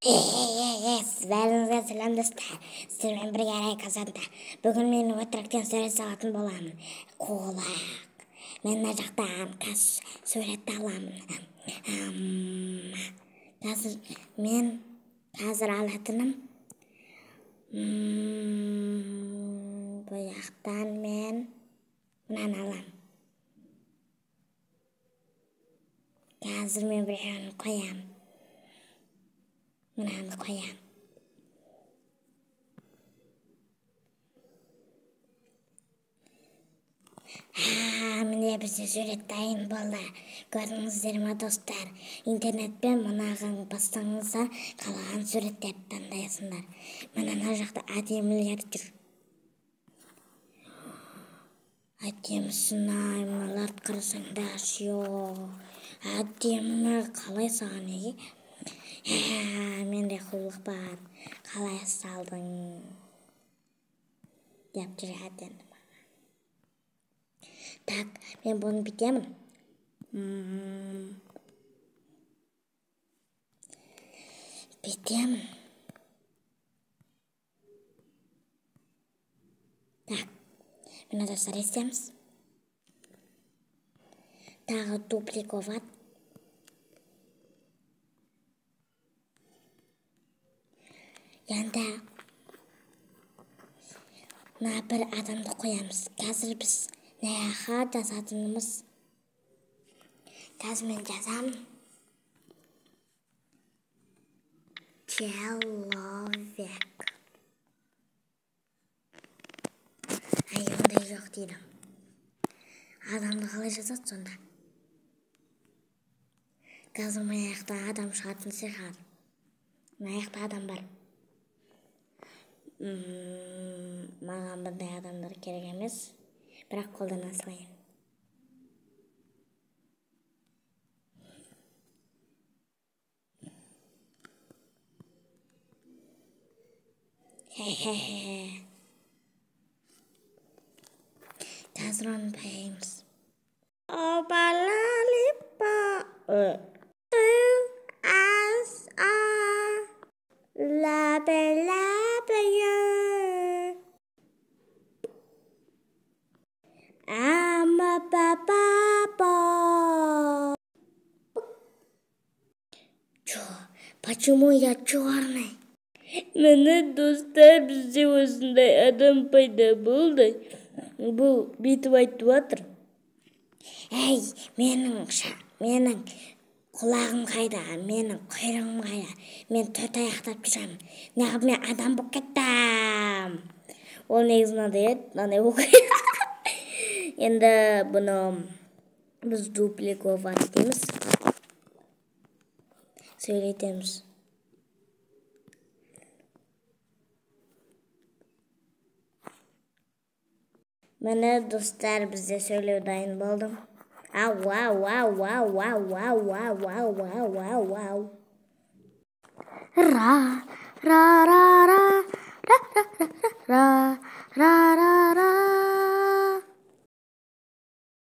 Бәріңізге сәлем достар. Сіздермен бірге арай қазанда. Бүгін мен өтіріктен сурет салатын боламын. Қолақ. Мен мына жақтан суретті аламын. Қазір алатыным. Бұл жақтан мен мынаны аламын. Қазір мен біреуін қоямын. Мынаны қоямын. Міне бізде сурет дайын болды. Көрдіңіздер ме достар? Интернетпен мынаған бассаңыздар, қалаған суреттерді таңдайсыңдар. Мына жақта әдемілер жүр. Әдемісін-ай, мыналарды қарасаңдаршы. Әдемі, қалай саған неге? Менде құлық бар. Қалай салдың? Деп жүреді енді. Так, мен бұны бітемін. Бітемін. Так, мені достар естеміз. Тағы дупликоват. Енді мына бір адамды қоямыз. Қазір біз неға жазатынымыз. Қазір мен жазамын. Человек. Ондай жоқ дейді. Адамды қалай жазады сонда? Қазір мына жақта адам шығатын шығар. Мына жақта адам бар. Маған бұндай адамдар керек емес. Бірақ қолдана салайын. Қазір оны байымыз. Обалалипа. Лабе-лабе-ю. Ама-па-па-па. Почему я черный? Мені достар, бізде осындай адам пайда болды. Бұл бүйтіп айтып отыр. Әй, менің құлағым қайда, менің құйрығым қайда. Мен төрт аяқтап жүремін. Неғып мен адам болып кеттім. Ол негізі мынандай еді, мынандай оқиды. Енді бұны біз дупликоват дейміз. Сөйлетеміз. Міне достар, бізде сөйлеу дайын болдым. Ау. Ра-ра-ра-ра-ра-ра-ра-ра-ра-ра-ра.